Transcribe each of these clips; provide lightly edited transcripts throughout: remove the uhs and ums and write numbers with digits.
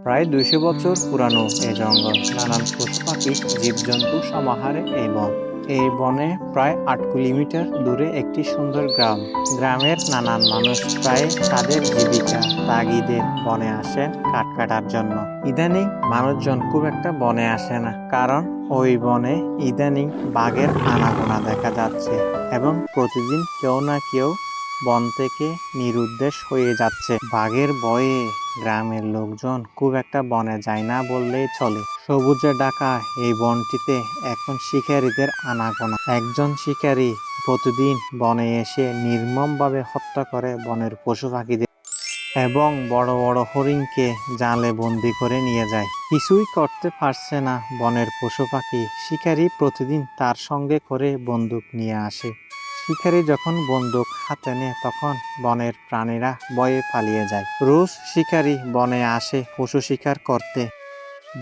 প্রায় ২০০ বছর পুরানো এই জঙ্গল, নানান পশু পাখি জীবজন্তু সমাহারে এই বন। এই বনে প্রায় ৮ কিলোমিটার দূরে একটি সুন্দর গ্রাম। গ্রামের নানান মানুষ প্রায় তাদের জীবিকা তাগিদে বনে আসেন কাঠ কাটার জন্য। ইদানিং মানুষজন খুব একটা বনে আসে না, কারণ ওই বনে ইদানিং বাঘের আনাগোনা দেখা যাচ্ছে এবং প্রতিদিন কেউ না কেউ বন থেকে নিরুদ্দেশ হয়ে যাচ্ছে। বাঘের ভয়ে গ্রামের লোকজন খুব একটা বনে যায় না বললেই চলে। সবুজে ঢাকা এই বনটিতে এখন শিকারীদের আনাগোনা। একজন শিকারী প্রতিদিন বনে এসে নির্মমভাবে হত্যা করে বনের পশু পাখিদের এবং বড় বড় হরিণকে জালে বন্দি করে নিয়ে যায়। কিছুই করতে পারছে না বনের পশু পাখি। শিকারী প্রতিদিন তার সঙ্গে করে বন্দুক নিয়ে আসে। শিকারী যখন বন্দুক হাতে নেয় তখন বনের প্রাণীরা ভয়ে পালিয়ে যায়। রোজ শিকারী বনে আসে পশু শিকার করতে।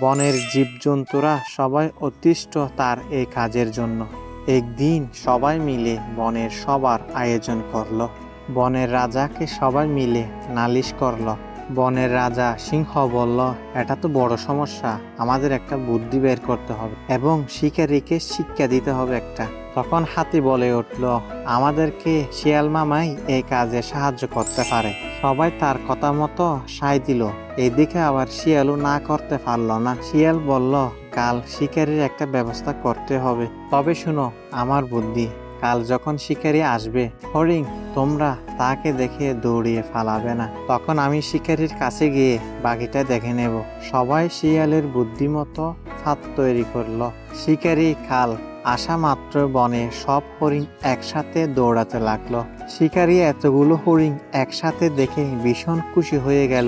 বনের জীবজন্তুরা সবাই অতিষ্ঠ তার এই কাজের জন্য। একদিন সবাই মিলে বনের সবার আয়োজন করলো। বনের রাজাকে সবাই মিলে নালিশ করলো। বনের রাজা সিংহ বলল, এটা তো বড় সমস্যা, আমাদের একটা বুদ্ধি বের করতে হবে এবং শিকারীকে শিক্ষা দিতে হবে একটা। তখন হাতি বলে উঠল, আমাদেরকে শিয়াল মামাই এই কাজে সাহায্য করতে পারে। সবাই তার কথা মতো সায় দিল। এদিকে আবার শিয়ালও না করতে পারল না। শিয়াল বলল, কাল শিকারীর একটা ব্যবস্থা করতে হবে। তবে শুনো আমার বুদ্ধি, কাল যখন শিকারী আসবে হরিণ, তোমরা তাকে দেখে দৌড়িয়ে ফালাবে না। তখন আমি শিকারীর কাছে গিয়ে বাকিটা দেখে নেব। সবাই শিয়ালের বুদ্ধিমতো ফাঁদ তৈরি করলো। শিকারী কাল আসা মাত্র বনে সব হরিণ একসাথে দৌড়াতে লাগলো। শিকারী এতগুলো হরিণ একসাথে দেখে ভীষণ খুশি হয়ে গেল।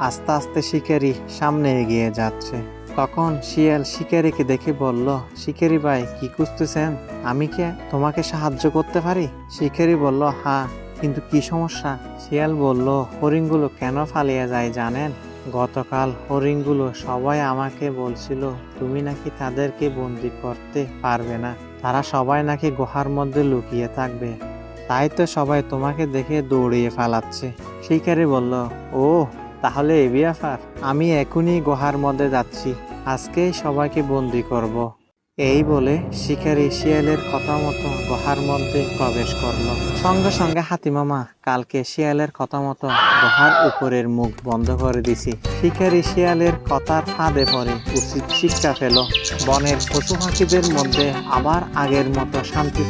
আস্তে আস্তে শিকারী সামনে এগিয়ে যাচ্ছে। তখন শিয়াল শিকারীকে দেখে বলল, শিকারী ভাই, কি খুঁজতেছেন? আমি কি তোমাকে সাহায্য করতে পারি? শিকারী বলল, হ্যাঁ, কিন্তু কি সমস্যা? শিয়াল বলল, হরিণগুলো কেন পালিয়ে যায় জানেন? গতকাল হরিণগুলো সবাই আমাকে বলছিল তুমি নাকি তাদেরকে বন্দি করতে পারবে না। তারা সবাই নাকি গুহার মধ্যে লুকিয়ে থাকবে। তাই তো সবাই তোমাকে দেখে দৌড়িয়ে পালাচ্ছে। শিকারী বলল, ও তাহলে এই ব্যাপার, আমি এখনই গুহার মধ্যে যাচ্ছি, আজকেই সবাইকে বন্দি করব। এই বলে শিকারী শিয়ালের কথা মতো গুহার মধ্যে প্রবেশ করলো। সঙ্গে সঙ্গে হাতিমামা কালকে শিয়ালের কথা মতো গুহার উপরের মুখ বন্ধ করে দিছি। শিকারী শিয়ালের কথার ফাঁদে পড়ে উচিত শিক্ষা পেল। বনের পশু পাখিদের মধ্যে আবার আগের মতো শান্তি